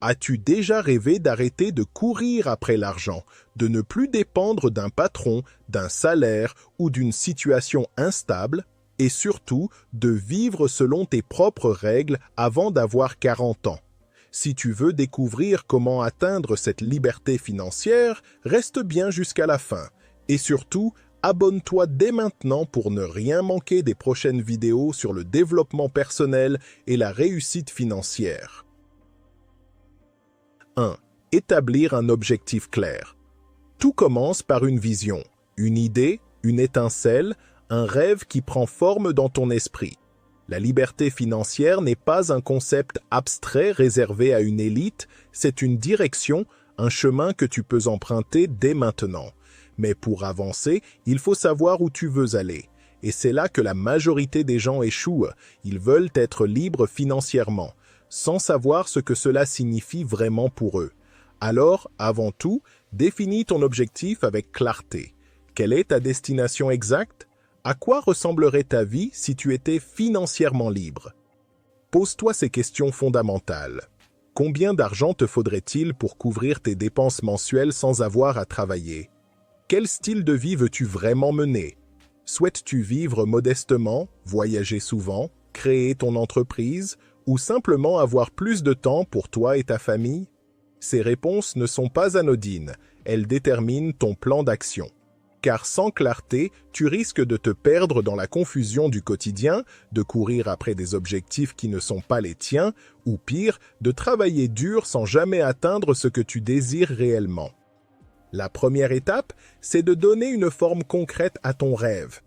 As-tu déjà rêvé d'arrêter de courir après l'argent, de ne plus dépendre d'un patron, d'un salaire ou d'une situation instable, et surtout de vivre selon tes propres règles avant d'avoir 40 ans? Si tu veux découvrir comment atteindre cette liberté financière, reste bien jusqu'à la fin. Et surtout, abonne-toi dès maintenant pour ne rien manquer des prochaines vidéos sur le développement personnel et la réussite financière. 1. Établir un objectif clair. Tout commence par une vision, une idée, une étincelle, un rêve qui prend forme dans ton esprit. La liberté financière n'est pas un concept abstrait réservé à une élite, c'est une direction, un chemin que tu peux emprunter dès maintenant. Mais pour avancer, il faut savoir où tu veux aller. Et c'est là que la majorité des gens échouent. Ils veulent être libres financièrement, sans savoir ce que cela signifie vraiment pour eux. Alors, avant tout, définis ton objectif avec clarté. Quelle est ta destination exacte? À quoi ressemblerait ta vie si tu étais financièrement libre? Pose-toi ces questions fondamentales. Combien d'argent te faudrait-il pour couvrir tes dépenses mensuelles sans avoir à travailler? Quel style de vie veux-tu vraiment mener? Souhaites-tu vivre modestement, voyager souvent, créer ton entreprise ou simplement avoir plus de temps pour toi et ta famille? Ces réponses ne sont pas anodines, elles déterminent ton plan d'action. Car sans clarté, tu risques de te perdre dans la confusion du quotidien, de courir après des objectifs qui ne sont pas les tiens, ou pire, de travailler dur sans jamais atteindre ce que tu désires réellement. La première étape, c'est de donner une forme concrète à ton rêve.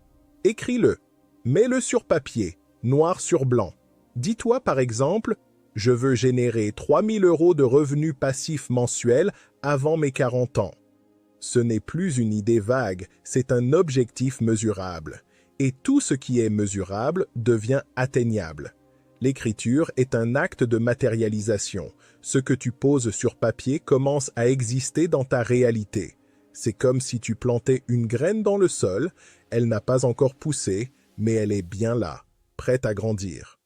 Écris-le, mets-le sur papier, noir sur blanc. Dis-toi par exemple, je veux générer 3 000 € de revenus passifs mensuels avant mes 40 ans. Ce n'est plus une idée vague, c'est un objectif mesurable. Et tout ce qui est mesurable devient atteignable. L'écriture est un acte de matérialisation. Ce que tu poses sur papier commence à exister dans ta réalité. C'est comme si tu plantais une graine dans le sol, elle n'a pas encore poussé, mais elle est bien là, prête à grandir.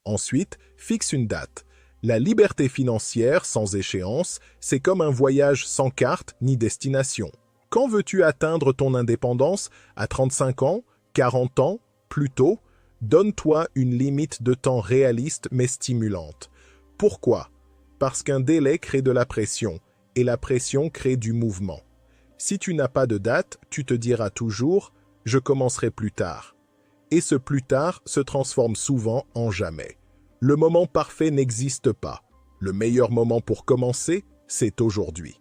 Ensuite, fixe une date. La liberté financière sans échéance, c'est comme un voyage sans carte ni destination. Quand veux-tu atteindre ton indépendance? À 35 ans? 40 ans? Plus tôt? Donne-toi une limite de temps réaliste mais stimulante. Pourquoi? Parce qu'un délai crée de la pression, et la pression crée du mouvement. Si tu n'as pas de date, tu te diras toujours « je commencerai plus tard ». Et ce plus tard se transforme souvent en jamais. Le moment parfait n'existe pas. Le meilleur moment pour commencer, c'est aujourd'hui.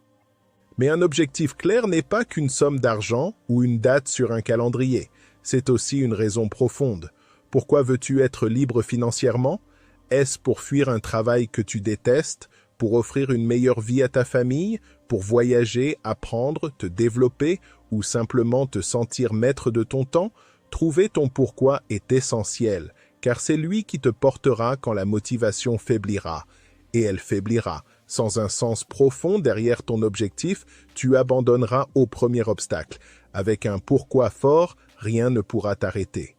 Mais un objectif clair n'est pas qu'une somme d'argent ou une date sur un calendrier. C'est aussi une raison profonde. Pourquoi veux-tu être libre financièrement? Est-ce pour fuir un travail que tu détestes, pour offrir une meilleure vie à ta famille, pour voyager, apprendre, te développer ou simplement te sentir maître de ton temps? Trouver ton pourquoi est essentiel, car c'est lui qui te portera quand la motivation faiblira. Et elle faiblira. Sans un sens profond derrière ton objectif, tu abandonneras au premier obstacle. Avec un pourquoi fort, rien ne pourra t'arrêter.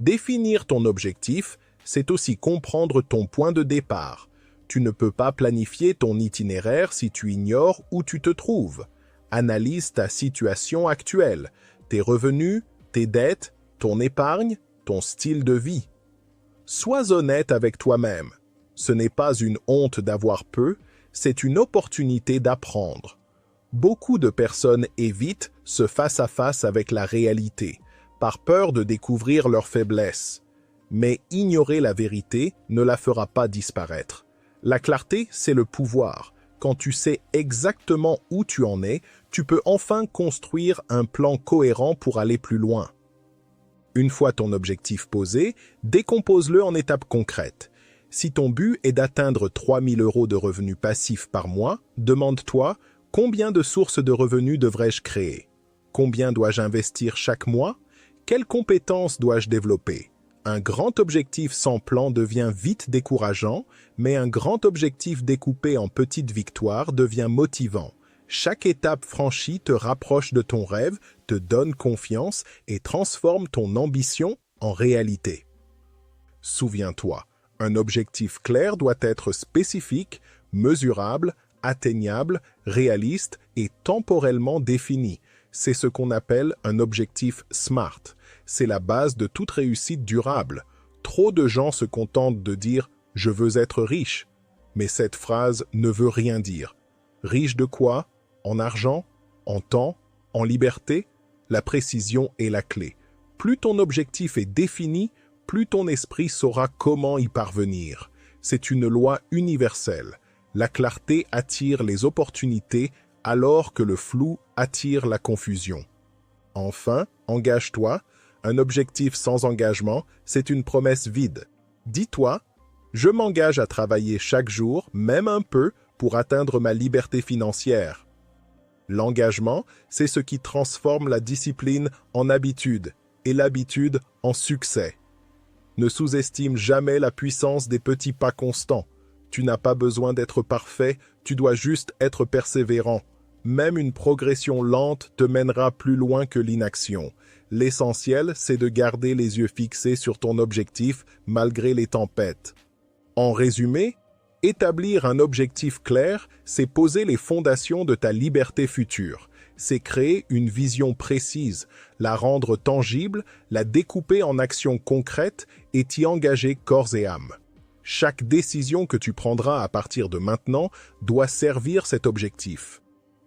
Définir ton objectif, c'est aussi comprendre ton point de départ. Tu ne peux pas planifier ton itinéraire si tu ignores où tu te trouves. Analyse ta situation actuelle, tes revenus, tes dettes, ton épargne, ton style de vie. Sois honnête avec toi-même. Ce n'est pas une honte d'avoir peu, c'est une opportunité d'apprendre. Beaucoup de personnes évitent ce face-à-face avec la réalité, par peur de découvrir leurs faiblesses. Mais ignorer la vérité ne la fera pas disparaître. La clarté, c'est le pouvoir. Quand tu sais exactement où tu en es, tu peux enfin construire un plan cohérent pour aller plus loin. Une fois ton objectif posé, décompose-le en étapes concrètes. Si ton but est d'atteindre 3 000 € de revenus passifs par mois, demande-toi combien de sources de revenus devrais-je créer? Combien dois-je investir chaque mois? Quelles compétences dois-je développer? Un grand objectif sans plan devient vite décourageant, mais un grand objectif découpé en petites victoires devient motivant. Chaque étape franchie te rapproche de ton rêve, te donne confiance et transforme ton ambition en réalité. Souviens-toi, un objectif clair doit être spécifique, mesurable, atteignable, réaliste et temporellement défini. C'est ce qu'on appelle un objectif SMART. C'est la base de toute réussite durable. Trop de gens se contentent de dire « je veux être riche ». Mais cette phrase ne veut rien dire. Riche de quoi? En argent? En temps? En liberté? La précision est la clé. Plus ton objectif est défini, plus ton esprit saura comment y parvenir. C'est une loi universelle. La clarté attire les opportunités alors que le flou attire la confusion. Enfin, engage-toi. Un objectif sans engagement, c'est une promesse vide. Dis-toi, je m'engage à travailler chaque jour, même un peu, pour atteindre ma liberté financière. L'engagement, c'est ce qui transforme la discipline en habitude et l'habitude en succès. Ne sous-estime jamais la puissance des petits pas constants. Tu n'as pas besoin d'être parfait, tu dois juste être persévérant. Même une progression lente te mènera plus loin que l'inaction. L'essentiel, c'est de garder les yeux fixés sur ton objectif malgré les tempêtes. En résumé, établir un objectif clair, c'est poser les fondations de ta liberté future. C'est créer une vision précise, la rendre tangible, la découper en actions concrètes et t'y engager corps et âme. Chaque décision que tu prendras à partir de maintenant doit servir cet objectif.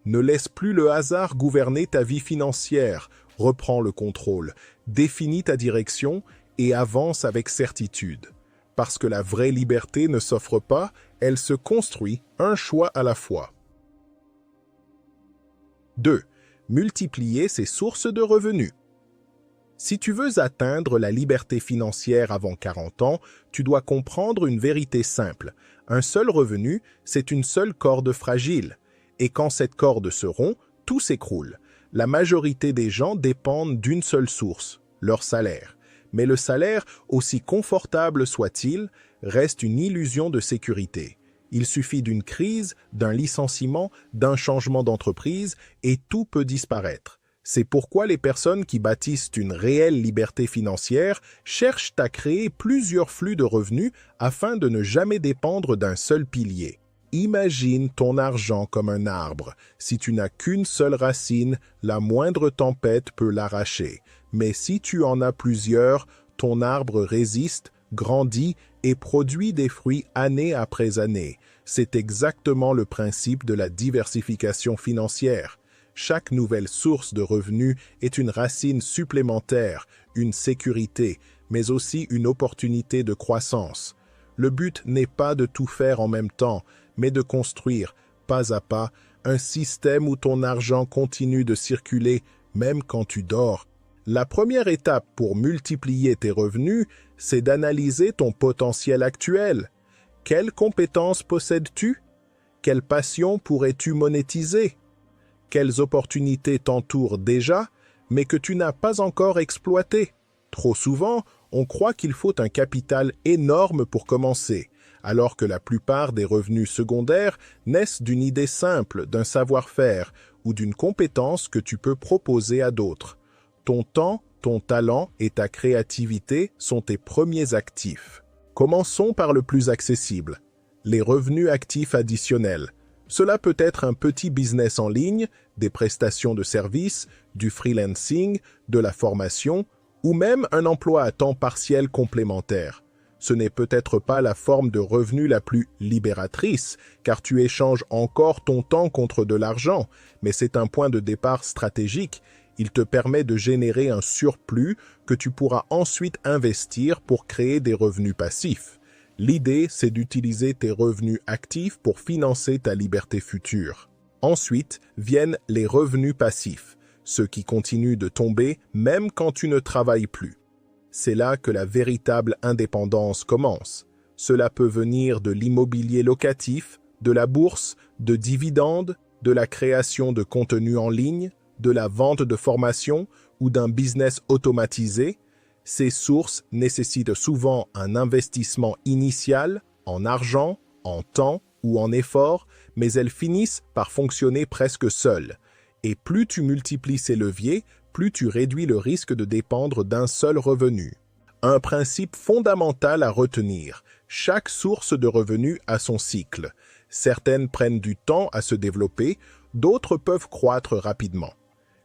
Ne laisse plus le hasard gouverner ta vie financière, reprends le contrôle, définis ta direction et avance avec certitude. Parce que la vraie liberté ne s'offre pas, elle se construit un choix à la fois. 2. Multiplier ses sources de revenus. Si tu veux atteindre la liberté financière avant 40 ans, tu dois comprendre une vérité simple. Un seul revenu, c'est une seule corde fragile. Et quand cette corde se rompt, tout s'écroule. La majorité des gens dépendent d'une seule source, leur salaire. Mais le salaire, aussi confortable soit-il, reste une illusion de sécurité. Il suffit d'une crise, d'un licenciement, d'un changement d'entreprise et tout peut disparaître. C'est pourquoi les personnes qui bâtissent une réelle liberté financière cherchent à créer plusieurs flux de revenus afin de ne jamais dépendre d'un seul pilier. Imagine ton argent comme un arbre. Si tu n'as qu'une seule racine, la moindre tempête peut l'arracher. Mais si tu en as plusieurs, ton arbre résiste, grandit et produit des fruits année après année. C'est exactement le principe de la diversification financière. Chaque nouvelle source de revenus est une racine supplémentaire, une sécurité, mais aussi une opportunité de croissance. Le but n'est pas de tout faire en même temps, mais de construire, pas à pas, un système où ton argent continue de circuler même quand tu dors. La première étape pour multiplier tes revenus, c'est d'analyser ton potentiel actuel. Quelles compétences possèdes-tu? Quelle passion pourrais-tu monétiser? Quelles opportunités t'entourent déjà, mais que tu n'as pas encore exploitées? Trop souvent, on croit qu'il faut un capital énorme pour commencer, alors que la plupart des revenus secondaires naissent d'une idée simple, d'un savoir-faire ou d'une compétence que tu peux proposer à d'autres. Ton temps, ton talent et ta créativité sont tes premiers actifs. Commençons par le plus accessible, les revenus actifs additionnels. Cela peut être un petit business en ligne, des prestations de services, du freelancing, de la formation ou même un emploi à temps partiel complémentaire. Ce n'est peut-être pas la forme de revenu la plus libératrice, car tu échanges encore ton temps contre de l'argent, mais c'est un point de départ stratégique. Il te permet de générer un surplus que tu pourras ensuite investir pour créer des revenus passifs. L'idée, c'est d'utiliser tes revenus actifs pour financer ta liberté future. Ensuite, viennent les revenus passifs, ceux qui continuent de tomber même quand tu ne travailles plus. C'est là que la véritable indépendance commence. Cela peut venir de l'immobilier locatif, de la bourse, de dividendes, de la création de contenu en ligne, de la vente de formation ou d'un business automatisé. Ces sources nécessitent souvent un investissement initial, en argent, en temps ou en effort, mais elles finissent par fonctionner presque seules. Et plus tu multiplies ces leviers, plus tu réduis le risque de dépendre d'un seul revenu. Un principe fondamental à retenir, chaque source de revenus a son cycle. Certaines prennent du temps à se développer, d'autres peuvent croître rapidement.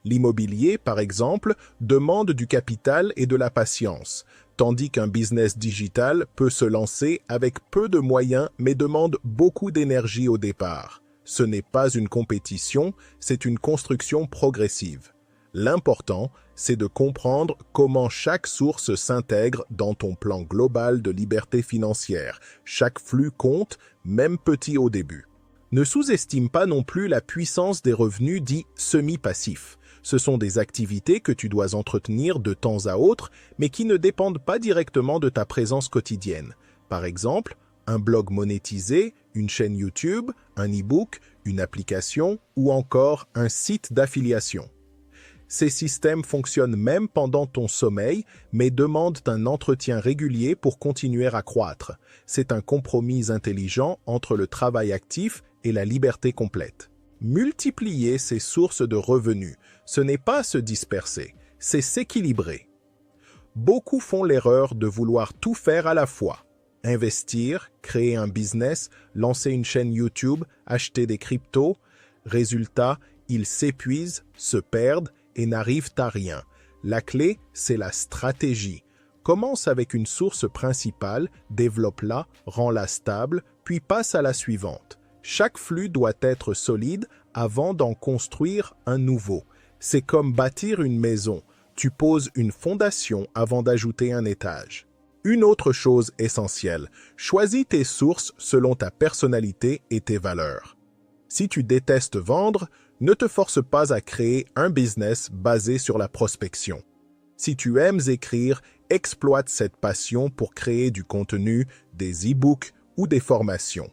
L'immobilier, par exemple, demande du capital et de la patience, tandis qu'un business digital peut se lancer avec peu de moyens mais demande beaucoup d'énergie au départ. Ce n'est pas une compétition, c'est une construction progressive. L'important, c'est de comprendre comment chaque source s'intègre dans ton plan global de liberté financière. Chaque flux compte, même petit au début. Ne sous-estime pas non plus la puissance des revenus dits semi-passifs. Ce sont des activités que tu dois entretenir de temps à autre, mais qui ne dépendent pas directement de ta présence quotidienne. Par exemple, un blog monétisé, une chaîne YouTube, un e-book, une application ou encore un site d'affiliation. Ces systèmes fonctionnent même pendant ton sommeil, mais demandent un entretien régulier pour continuer à croître. C'est un compromis intelligent entre le travail actif et la liberté complète. Multiplier ces sources de revenus, ce n'est pas se disperser, c'est s'équilibrer. Beaucoup font l'erreur de vouloir tout faire à la fois. Investir, créer un business, lancer une chaîne YouTube, acheter des cryptos. Résultat, ils s'épuisent, se perdent et n'arrivent à rien. La clé, c'est la stratégie. Commence avec une source principale, développe-la, rends-la stable, puis passe à la suivante. Chaque flux doit être solide avant d'en construire un nouveau. C'est comme bâtir une maison. Tu poses une fondation avant d'ajouter un étage. Une autre chose essentielle, choisis tes sources selon ta personnalité et tes valeurs. Si tu détestes vendre, ne te force pas à créer un business basé sur la prospection. Si tu aimes écrire, exploite cette passion pour créer du contenu, des e-books ou des formations.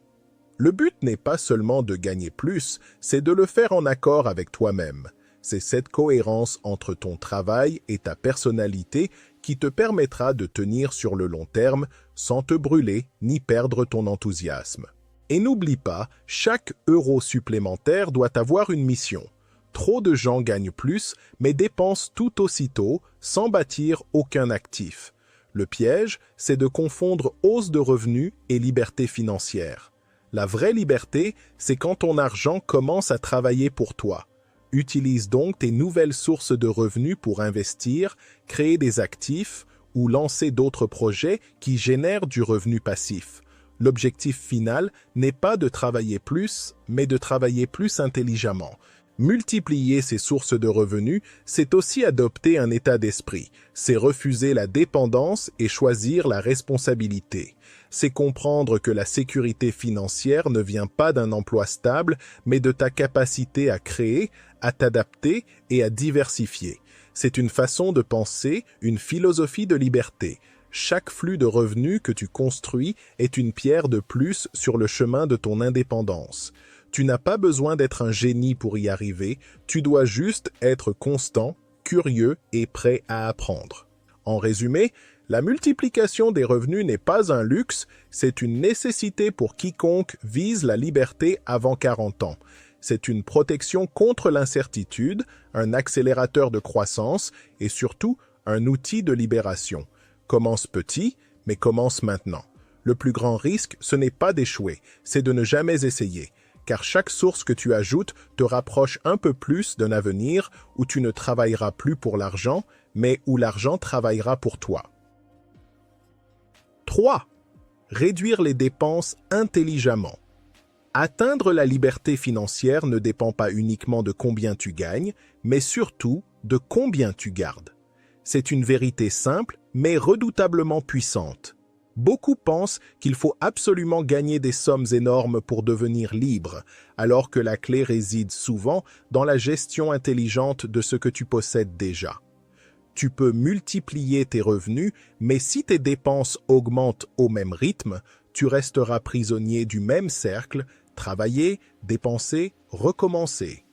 Le but n'est pas seulement de gagner plus, c'est de le faire en accord avec toi-même. C'est cette cohérence entre ton travail et ta personnalité qui te permettra de tenir sur le long terme sans te brûler ni perdre ton enthousiasme. Et n'oublie pas, chaque euro supplémentaire doit avoir une mission. Trop de gens gagnent plus, mais dépensent tout aussitôt sans bâtir aucun actif. Le piège, c'est de confondre hausse de revenus et liberté financière. La vraie liberté, c'est quand ton argent commence à travailler pour toi. Utilise donc tes nouvelles sources de revenus pour investir, créer des actifs ou lancer d'autres projets qui génèrent du revenu passif. L'objectif final n'est pas de travailler plus, mais de travailler plus intelligemment. Multiplier ces sources de revenus, c'est aussi adopter un état d'esprit. C'est refuser la dépendance et choisir la responsabilité. C'est comprendre que la sécurité financière ne vient pas d'un emploi stable, mais de ta capacité à créer, à t'adapter et à diversifier. C'est une façon de penser, une philosophie de liberté. Chaque flux de revenus que tu construis est une pierre de plus sur le chemin de ton indépendance. Tu n'as pas besoin d'être un génie pour y arriver, tu dois juste être constant, curieux et prêt à apprendre. En résumé, la multiplication des revenus n'est pas un luxe, c'est une nécessité pour quiconque vise la liberté avant 40 ans. C'est une protection contre l'incertitude, un accélérateur de croissance et surtout un outil de libération. Commence petit, mais commence maintenant. Le plus grand risque, ce n'est pas d'échouer, c'est de ne jamais essayer, car chaque source que tu ajoutes te rapproche un peu plus d'un avenir où tu ne travailleras plus pour l'argent, mais où l'argent travaillera pour toi. 3. Réduire les dépenses intelligemment. Atteindre la liberté financière ne dépend pas uniquement de combien tu gagnes, mais surtout de combien tu gardes. C'est une vérité simple, mais redoutablement puissante. Beaucoup pensent qu'il faut absolument gagner des sommes énormes pour devenir libre, alors que la clé réside souvent dans la gestion intelligente de ce que tu possèdes déjà. Tu peux multiplier tes revenus, mais si tes dépenses augmentent au même rythme, tu resteras prisonnier du même cercle, travailler, dépenser, recommencer.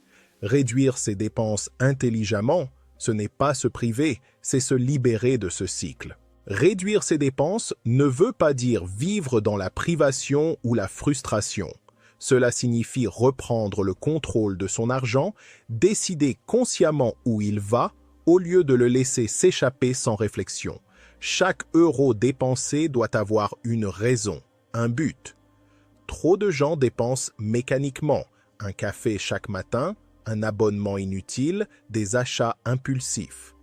Réduire ses dépenses intelligemment, ce n'est pas se priver, c'est se libérer de ce cycle. Réduire ses dépenses ne veut pas dire vivre dans la privation ou la frustration. Cela signifie reprendre le contrôle de son argent, décider consciemment où il va, au lieu de le laisser s'échapper sans réflexion. Chaque euro dépensé doit avoir une raison, un but. Trop de gens dépensent mécaniquement. Un café chaque matin, un abonnement inutile, des achats impulsifs.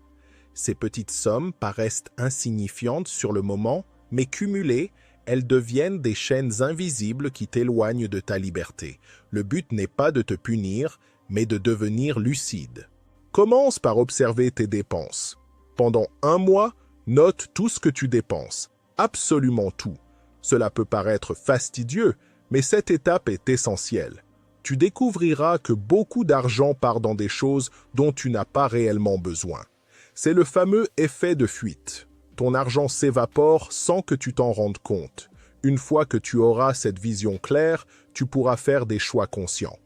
Ces petites sommes paraissent insignifiantes sur le moment, mais cumulées, elles deviennent des chaînes invisibles qui t'éloignent de ta liberté. Le but n'est pas de te punir, mais de devenir lucide. Commence par observer tes dépenses. Pendant un mois, note tout ce que tu dépenses. Absolument tout. Cela peut paraître fastidieux, mais cette étape est essentielle. Tu découvriras que beaucoup d'argent part dans des choses dont tu n'as pas réellement besoin. C'est le fameux effet de fuite. Ton argent s'évapore sans que tu t'en rendes compte. Une fois que tu auras cette vision claire, tu pourras faire des choix conscients.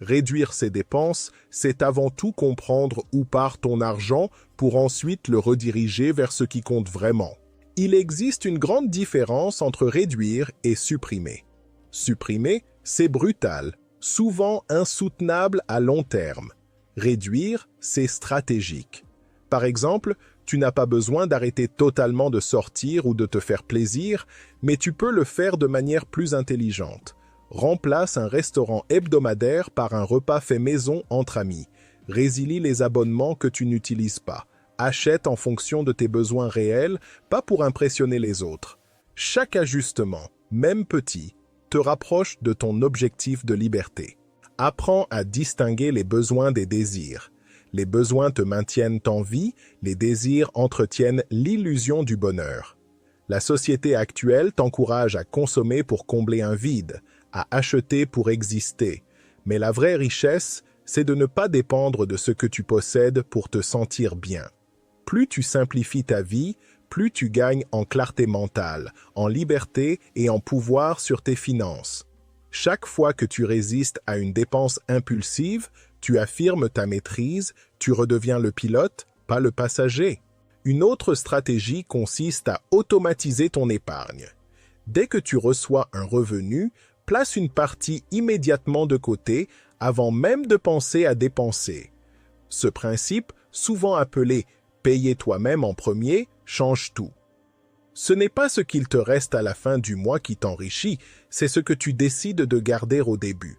Réduire ses dépenses, c'est avant tout comprendre où part ton argent pour ensuite le rediriger vers ce qui compte vraiment. Il existe une grande différence entre réduire et supprimer. Supprimer, c'est brutal, souvent insoutenable à long terme. Réduire, c'est stratégique. Par exemple, tu n'as pas besoin d'arrêter totalement de sortir ou de te faire plaisir, mais tu peux le faire de manière plus intelligente. Remplace un restaurant hebdomadaire par un repas fait maison entre amis. Résilie les abonnements que tu n'utilises pas. Achète en fonction de tes besoins réels, pas pour impressionner les autres. Chaque ajustement, même petit, te rapproche de ton objectif de liberté. Apprends à distinguer les besoins des désirs. Les besoins te maintiennent en vie, les désirs entretiennent l'illusion du bonheur. La société actuelle t'encourage à consommer pour combler un vide, à acheter pour exister. Mais la vraie richesse, c'est de ne pas dépendre de ce que tu possèdes pour te sentir bien. Plus tu simplifies ta vie, plus tu gagnes en clarté mentale, en liberté et en pouvoir sur tes finances. Chaque fois que tu résistes à une dépense impulsive, tu affirmes ta maîtrise, tu redeviens le pilote, pas le passager. Une autre stratégie consiste à automatiser ton épargne. Dès que tu reçois un revenu, place une partie immédiatement de côté avant même de penser à dépenser. Ce principe, souvent appelé « payer toi-même en premier », change tout. Ce n'est pas ce qu'il te reste à la fin du mois qui t'enrichit, c'est ce que tu décides de garder au début.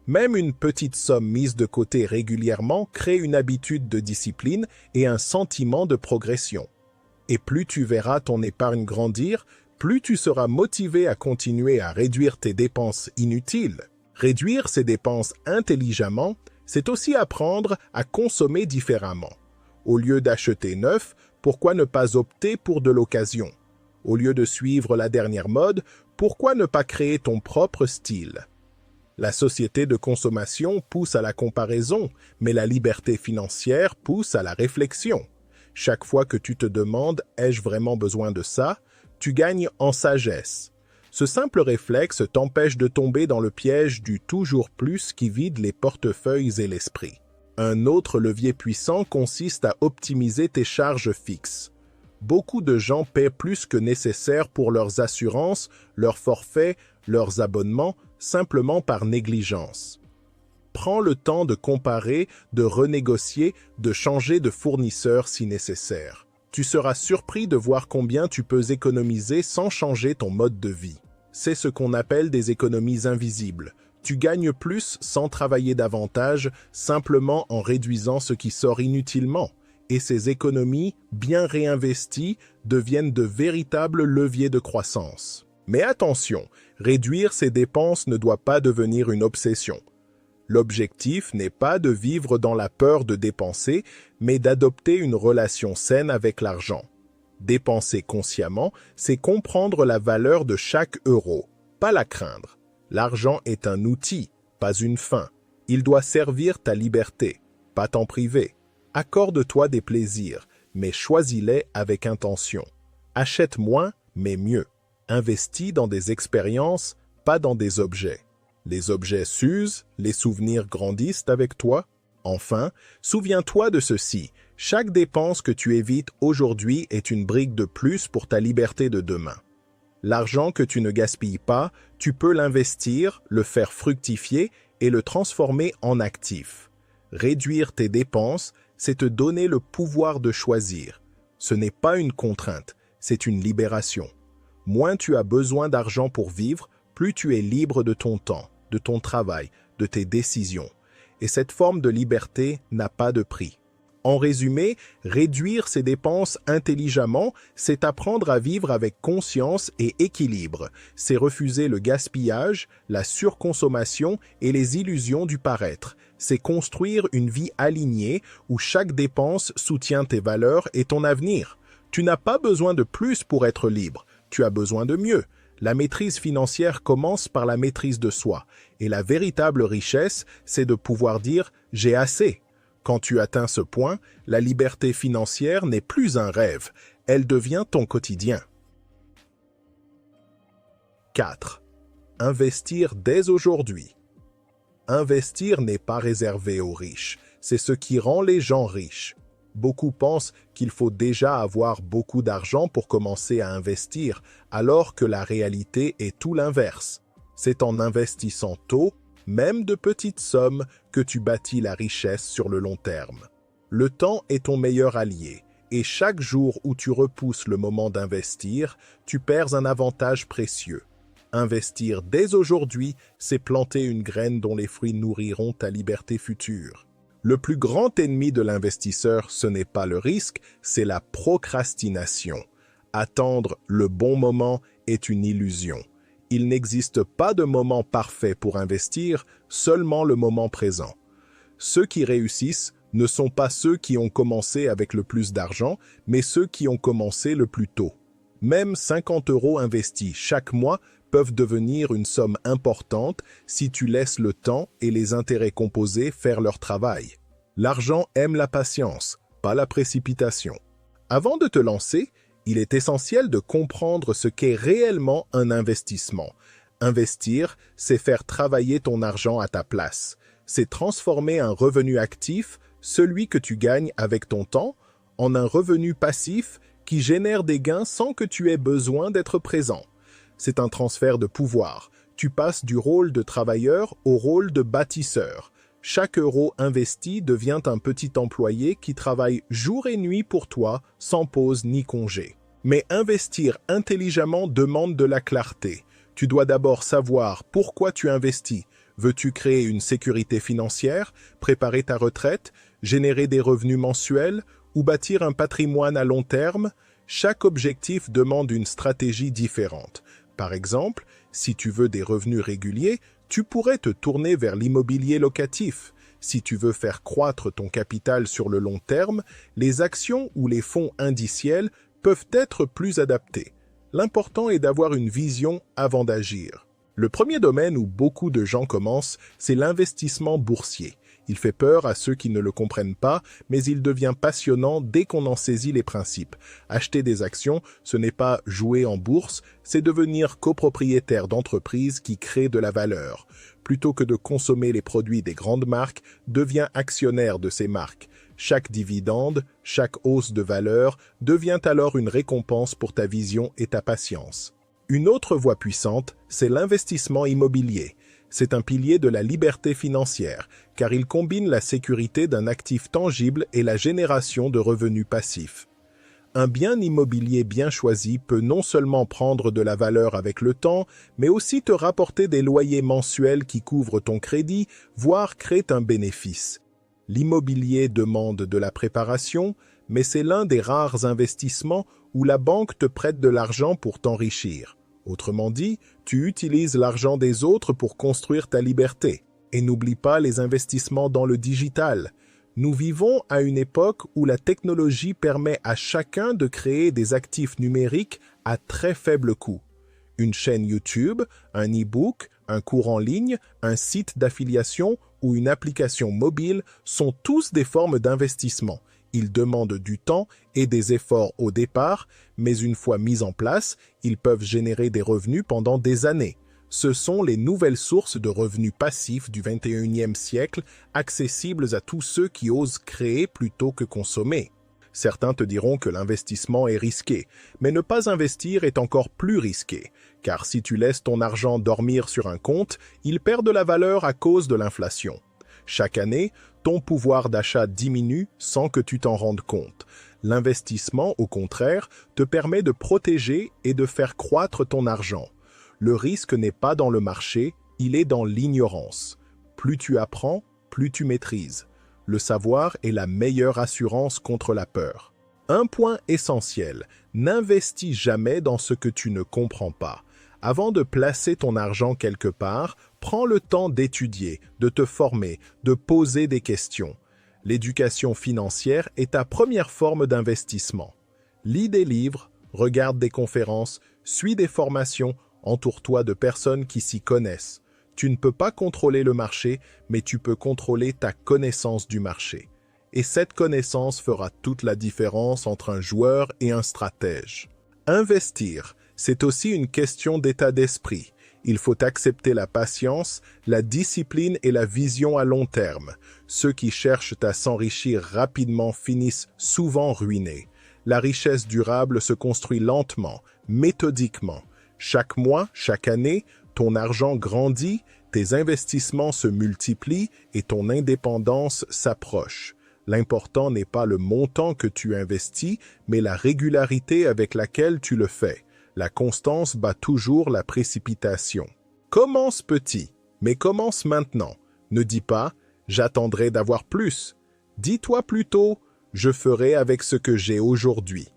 Même une petite somme mise de côté régulièrement crée une habitude de discipline et un sentiment de progression. Et plus tu verras ton épargne grandir, plus tu seras motivé à continuer à réduire tes dépenses inutiles. Réduire ses dépenses intelligemment, c'est aussi apprendre à consommer différemment. Au lieu d'acheter neuf, pourquoi ne pas opter pour de l'occasion? Au lieu de suivre la dernière mode, pourquoi ne pas créer ton propre style? La société de consommation pousse à la comparaison, mais la liberté financière pousse à la réflexion. Chaque fois que tu te demandes « ai-je vraiment besoin de ça ?», tu gagnes en sagesse. Ce simple réflexe t'empêche de tomber dans le piège du « toujours plus » qui vide les portefeuilles et l'esprit. Un autre levier puissant consiste à optimiser tes charges fixes. Beaucoup de gens paient plus que nécessaire pour leurs assurances, leurs forfaits, leurs abonnements, simplement par négligence. Prends le temps de comparer, de renégocier, de changer de fournisseur si nécessaire. Tu seras surpris de voir combien tu peux économiser sans changer ton mode de vie. C'est ce qu'on appelle des économies invisibles. Tu gagnes plus sans travailler davantage, simplement en réduisant ce qui sort inutilement. Et ces économies, bien réinvesties, deviennent de véritables leviers de croissance. Mais attention, réduire ses dépenses ne doit pas devenir une obsession. L'objectif n'est pas de vivre dans la peur de dépenser, mais d'adopter une relation saine avec l'argent. Dépenser consciemment, c'est comprendre la valeur de chaque euro, pas la craindre. L'argent est un outil, pas une fin. Il doit servir ta liberté, pas t'en priver. Accorde-toi des plaisirs, mais choisis-les avec intention. Achète moins, mais mieux. Investis dans des expériences, pas dans des objets. Les objets s'usent, les souvenirs grandissent avec toi. Enfin, souviens-toi de ceci. Chaque dépense que tu évites aujourd'hui est une brique de plus pour ta liberté de demain. L'argent que tu ne gaspilles pas, tu peux l'investir, le faire fructifier et le transformer en actif. Réduire tes dépenses, c'est te donner le pouvoir de choisir. Ce n'est pas une contrainte, c'est une libération. Moins tu as besoin d'argent pour vivre, plus tu es libre de ton temps, de ton travail, de tes décisions. Et cette forme de liberté n'a pas de prix. En résumé, réduire ses dépenses intelligemment, c'est apprendre à vivre avec conscience et équilibre. C'est refuser le gaspillage, la surconsommation et les illusions du paraître. C'est construire une vie alignée où chaque dépense soutient tes valeurs et ton avenir. Tu n'as pas besoin de plus pour être libre, tu as besoin de mieux. La maîtrise financière commence par la maîtrise de soi. Et la véritable richesse, c'est de pouvoir dire « j'ai assez ». Quand tu atteins ce point, la liberté financière n'est plus un rêve, elle devient ton quotidien. 4. Investir dès aujourd'hui. Investir n'est pas réservé aux riches, c'est ce qui rend les gens riches. Beaucoup pensent qu'il faut déjà avoir beaucoup d'argent pour commencer à investir, alors que la réalité est tout l'inverse. C'est en investissant tôt, même de petites sommes, que tu bâtis la richesse sur le long terme. Le temps est ton meilleur allié, et chaque jour où tu repousses le moment d'investir, tu perds un avantage précieux. Investir dès aujourd'hui, c'est planter une graine dont les fruits nourriront ta liberté future. Le plus grand ennemi de l'investisseur, ce n'est pas le risque, c'est la procrastination. Attendre le bon moment est une illusion. Il n'existe pas de moment parfait pour investir, seulement le moment présent. Ceux qui réussissent ne sont pas ceux qui ont commencé avec le plus d'argent, mais ceux qui ont commencé le plus tôt. Même 50 € investis chaque mois peuvent devenir une somme importante si tu laisses le temps et les intérêts composés faire leur travail. L'argent aime la patience, pas la précipitation. Avant de te lancer, il est essentiel de comprendre ce qu'est réellement un investissement. Investir, c'est faire travailler ton argent à ta place. C'est transformer un revenu actif, celui que tu gagnes avec ton temps, en un revenu passif qui génère des gains sans que tu aies besoin d'être présent. C'est un transfert de pouvoir. Tu passes du rôle de travailleur au rôle de bâtisseur. Chaque euro investi devient un petit employé qui travaille jour et nuit pour toi, sans pause ni congé. Mais investir intelligemment demande de la clarté. Tu dois d'abord savoir pourquoi tu investis. Veux-tu créer une sécurité financière, préparer ta retraite, générer des revenus mensuels ou bâtir un patrimoine à long terme? Chaque objectif demande une stratégie différente. Par exemple, si tu veux des revenus réguliers, tu pourrais te tourner vers l'immobilier locatif. Si tu veux faire croître ton capital sur le long terme, les actions ou les fonds indiciels peuvent être plus adaptés. L'important est d'avoir une vision avant d'agir. Le premier domaine où beaucoup de gens commencent, c'est l'investissement boursier. Il fait peur à ceux qui ne le comprennent pas, mais il devient passionnant dès qu'on en saisit les principes. Acheter des actions, ce n'est pas jouer en bourse, c'est devenir copropriétaire d'entreprises qui créent de la valeur. Plutôt que de consommer les produits des grandes marques, deviens actionnaire de ces marques. Chaque dividende, chaque hausse de valeur devient alors une récompense pour ta vision et ta patience. Une autre voie puissante, c'est l'investissement immobilier. C'est un pilier de la liberté financière, car il combine la sécurité d'un actif tangible et la génération de revenus passifs. Un bien immobilier bien choisi peut non seulement prendre de la valeur avec le temps, mais aussi te rapporter des loyers mensuels qui couvrent ton crédit, voire créent un bénéfice. L'immobilier demande de la préparation, mais c'est l'un des rares investissements où la banque te prête de l'argent pour t'enrichir. Autrement dit, tu utilises l'argent des autres pour construire ta liberté. Et n'oublie pas les investissements dans le digital. Nous vivons à une époque où la technologie permet à chacun de créer des actifs numériques à très faible coût. Une chaîne YouTube, un e-book, un cours en ligne, un site d'affiliation ou une application mobile sont tous des formes d'investissement. Ils demandent du temps et des efforts au départ, mais une fois mis en place, ils peuvent générer des revenus pendant des années. Ce sont les nouvelles sources de revenus passifs du 21e siècle, accessibles à tous ceux qui osent créer plutôt que consommer. Certains te diront que l'investissement est risqué, mais ne pas investir est encore plus risqué, car si tu laisses ton argent dormir sur un compte, il perd de la valeur à cause de l'inflation. Chaque année, ton pouvoir d'achat diminue sans que tu t'en rendes compte. L'investissement, au contraire, te permet de protéger et de faire croître ton argent. Le risque n'est pas dans le marché, il est dans l'ignorance. Plus tu apprends, plus tu maîtrises. Le savoir est la meilleure assurance contre la peur. Un point essentiel, n'investis jamais dans ce que tu ne comprends pas. Avant de placer ton argent quelque part, prends le temps d'étudier, de te former, de poser des questions. L'éducation financière est ta première forme d'investissement. Lis des livres, regarde des conférences, suis des formations, entoure-toi de personnes qui s'y connaissent. Tu ne peux pas contrôler le marché, mais tu peux contrôler ta connaissance du marché. Et cette connaissance fera toute la différence entre un joueur et un stratège. Investir, c'est aussi une question d'état d'esprit. Il faut accepter la patience, la discipline et la vision à long terme. Ceux qui cherchent à s'enrichir rapidement finissent souvent ruinés. La richesse durable se construit lentement, méthodiquement. Chaque mois, chaque année, ton argent grandit, tes investissements se multiplient et ton indépendance s'approche. L'important n'est pas le montant que tu investis, mais la régularité avec laquelle tu le fais. La constance bat toujours la précipitation. Commence petit, mais commence maintenant. Ne dis pas « j'attendrai d'avoir plus ». Dis-toi plutôt « je ferai avec ce que j'ai aujourd'hui ».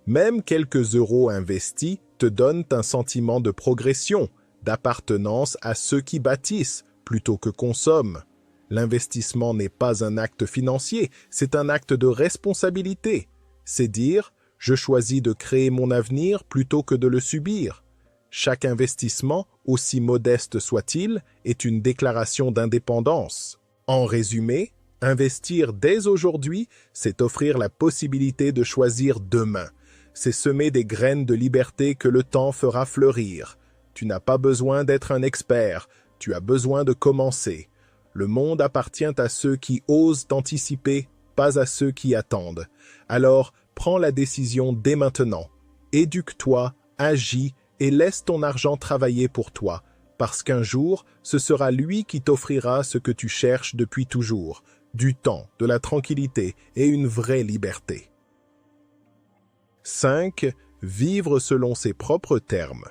Même quelques euros investis te donnent un sentiment de progression, d'appartenance à ceux qui bâtissent plutôt que consomment. L'investissement n'est pas un acte financier, c'est un acte de responsabilité. C'est dire « je choisis de créer mon avenir plutôt que de le subir ». Chaque investissement, aussi modeste soit-il, est une déclaration d'indépendance. En résumé, investir dès aujourd'hui, c'est offrir la possibilité de choisir demain. C'est semer des graines de liberté que le temps fera fleurir. Tu n'as pas besoin d'être un expert, tu as besoin de commencer. Le monde appartient à ceux qui osent anticiper, pas à ceux qui attendent. Alors, prends la décision dès maintenant. Éduque-toi, agis et laisse ton argent travailler pour toi, parce qu'un jour, ce sera lui qui t'offrira ce que tu cherches depuis toujours, du temps, de la tranquillité et une vraie liberté. 5. Vivre selon ses propres termes.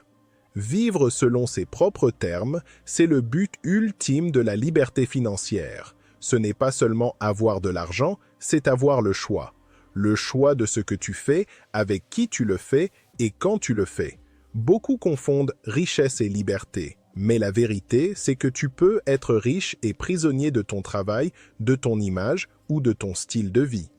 Vivre selon ses propres termes, c'est le but ultime de la liberté financière. Ce n'est pas seulement avoir de l'argent, c'est avoir le choix. Le choix de ce que tu fais, avec qui tu le fais et quand tu le fais. Beaucoup confondent richesse et liberté, mais la vérité, c'est que tu peux être riche et prisonnier de ton travail, de ton image ou de ton style de vie.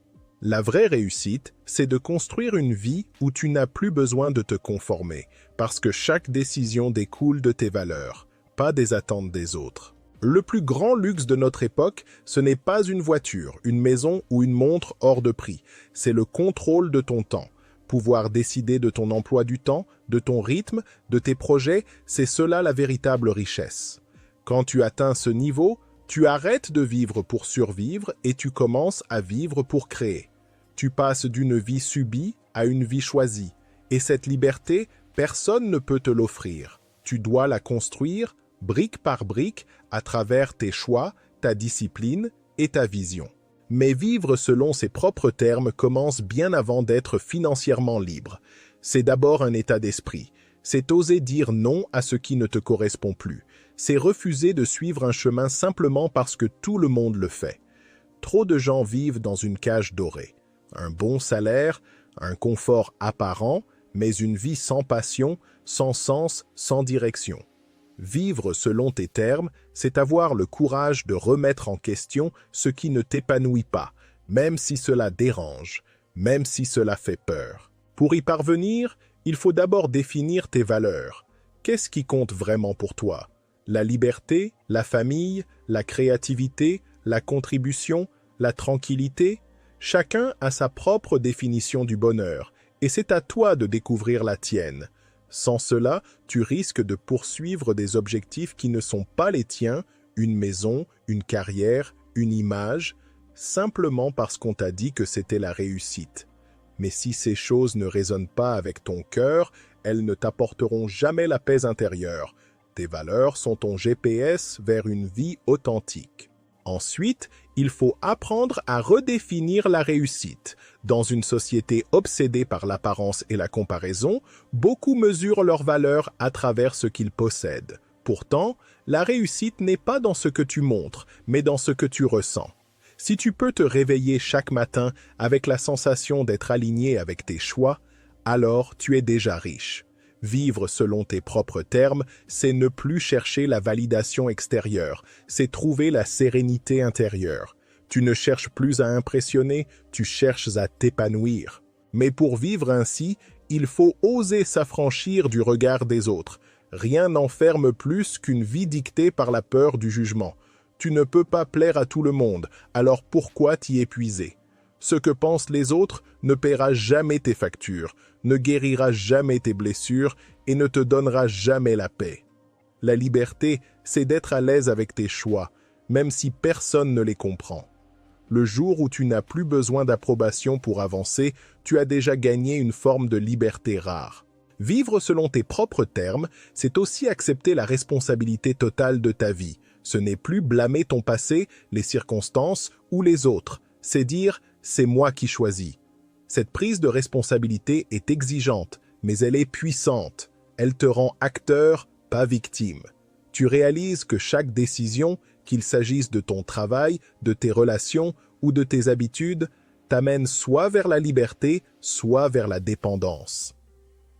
La vraie réussite, c'est de construire une vie où tu n'as plus besoin de te conformer, parce que chaque décision découle de tes valeurs, pas des attentes des autres. Le plus grand luxe de notre époque, ce n'est pas une voiture, une maison ou une montre hors de prix, c'est le contrôle de ton temps. Pouvoir décider de ton emploi du temps, de ton rythme, de tes projets, c'est cela la véritable richesse. Quand tu atteins ce niveau, tu arrêtes de vivre pour survivre et tu commences à vivre pour créer. Tu passes d'une vie subie à une vie choisie. Et cette liberté, personne ne peut te l'offrir. Tu dois la construire, brique par brique, à travers tes choix, ta discipline et ta vision. Mais vivre selon ses propres termes commence bien avant d'être financièrement libre. C'est d'abord un état d'esprit. C'est oser dire non à ce qui ne te correspond plus. C'est refuser de suivre un chemin simplement parce que tout le monde le fait. Trop de gens vivent dans une cage dorée. Un bon salaire, un confort apparent, mais une vie sans passion, sans sens, sans direction. Vivre selon tes termes, c'est avoir le courage de remettre en question ce qui ne t'épanouit pas, même si cela dérange, même si cela fait peur. Pour y parvenir, il faut d'abord définir tes valeurs. Qu'est-ce qui compte vraiment pour toi ? La liberté, la famille, la créativité, la contribution, la tranquillité ? Chacun a sa propre définition du bonheur, et c'est à toi de découvrir la tienne. Sans cela, tu risques de poursuivre des objectifs qui ne sont pas les tiens, une maison, une carrière, une image, simplement parce qu'on t'a dit que c'était la réussite. Mais si ces choses ne résonnent pas avec ton cœur, elles ne t'apporteront jamais la paix intérieure. Tes valeurs sont ton GPS vers une vie authentique. Ensuite, il faut apprendre à redéfinir la réussite. Dans une société obsédée par l'apparence et la comparaison, beaucoup mesurent leur valeur à travers ce qu'ils possèdent. Pourtant, la réussite n'est pas dans ce que tu montres, mais dans ce que tu ressens. Si tu peux te réveiller chaque matin avec la sensation d'être aligné avec tes choix, alors tu es déjà riche. Vivre selon tes propres termes, c'est ne plus chercher la validation extérieure, c'est trouver la sérénité intérieure. Tu ne cherches plus à impressionner, tu cherches à t'épanouir. Mais pour vivre ainsi, il faut oser s'affranchir du regard des autres. Rien n'enferme plus qu'une vie dictée par la peur du jugement. Tu ne peux pas plaire à tout le monde, alors pourquoi t'y épuiser? Ce que pensent les autres ne paiera jamais tes factures, ne guérira jamais tes blessures et ne te donnera jamais la paix. La liberté, c'est d'être à l'aise avec tes choix, même si personne ne les comprend. Le jour où tu n'as plus besoin d'approbation pour avancer, tu as déjà gagné une forme de liberté rare. Vivre selon tes propres termes, c'est aussi accepter la responsabilité totale de ta vie. Ce n'est plus blâmer ton passé, les circonstances ou les autres. C'est dire « c'est moi qui choisis ». Cette prise de responsabilité est exigeante, mais elle est puissante. Elle te rend acteur, pas victime. Tu réalises que chaque décision, qu'il s'agisse de ton travail, de tes relations ou de tes habitudes, t'amène soit vers la liberté, soit vers la dépendance.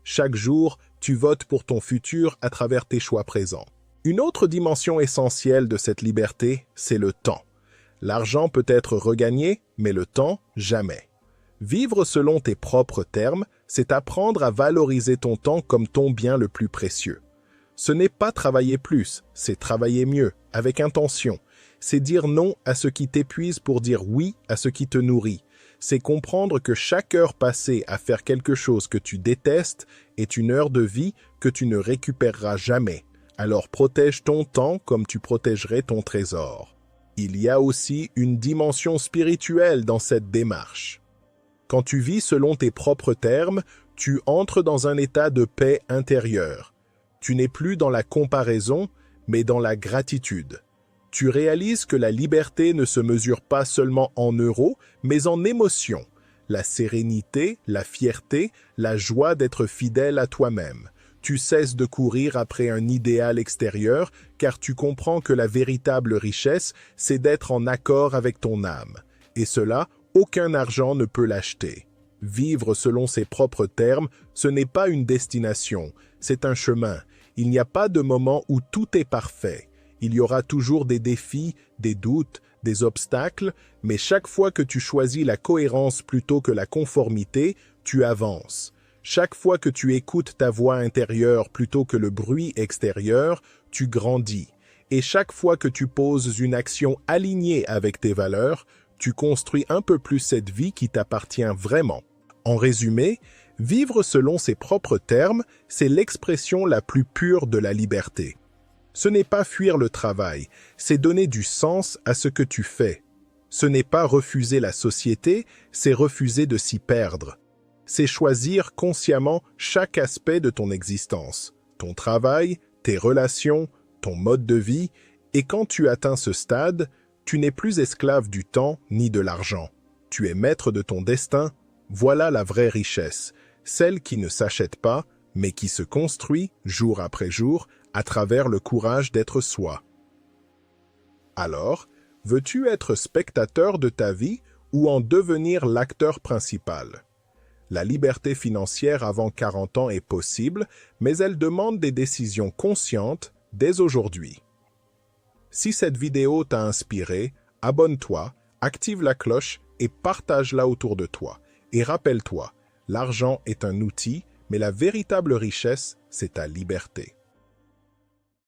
Chaque jour, tu votes pour ton futur à travers tes choix présents. Une autre dimension essentielle de cette liberté, c'est le temps. L'argent peut être regagné, mais le temps, jamais. Vivre selon tes propres termes, c'est apprendre à valoriser ton temps comme ton bien le plus précieux. Ce n'est pas travailler plus, c'est travailler mieux, avec intention. C'est dire non à ce qui t'épuise pour dire oui à ce qui te nourrit. C'est comprendre que chaque heure passée à faire quelque chose que tu détestes est une heure de vie que tu ne récupéreras jamais. Alors protège ton temps comme tu protégerais ton trésor. Il y a aussi une dimension spirituelle dans cette démarche. Quand tu vis selon tes propres termes, tu entres dans un état de paix intérieure. Tu n'es plus dans la comparaison, mais dans la gratitude. Tu réalises que la liberté ne se mesure pas seulement en euros, mais en émotions. La sérénité, la fierté, la joie d'être fidèle à toi-même. Tu cesses de courir après un idéal extérieur, car tu comprends que la véritable richesse, c'est d'être en accord avec ton âme. Et cela, aucun argent ne peut l'acheter. Vivre selon ses propres termes, ce n'est pas une destination, c'est un chemin. Il n'y a pas de moment où tout est parfait. Il y aura toujours des défis, des doutes, des obstacles, mais chaque fois que tu choisis la cohérence plutôt que la conformité, tu avances. Chaque fois que tu écoutes ta voix intérieure plutôt que le bruit extérieur, tu grandis. Et chaque fois que tu poses une action alignée avec tes valeurs, tu construis un peu plus cette vie qui t'appartient vraiment. En résumé, vivre selon ses propres termes, c'est l'expression la plus pure de la liberté. Ce n'est pas fuir le travail, c'est donner du sens à ce que tu fais. Ce n'est pas refuser la société, c'est refuser de s'y perdre. C'est choisir consciemment chaque aspect de ton existence, ton travail, tes relations, ton mode de vie, et quand tu atteins ce stade, tu n'es plus esclave du temps ni de l'argent. Tu es maître de ton destin, voilà la vraie richesse, celle qui ne s'achète pas, mais qui se construit jour après jour à travers le courage d'être soi. Alors, veux-tu être spectateur de ta vie ou en devenir l'acteur principal? La liberté financière avant 40 ans est possible, mais elle demande des décisions conscientes dès aujourd'hui. Si cette vidéo t'a inspiré, abonne-toi, active la cloche et partage-la autour de toi. Et rappelle-toi, l'argent est un outil, mais la véritable richesse, c'est ta liberté.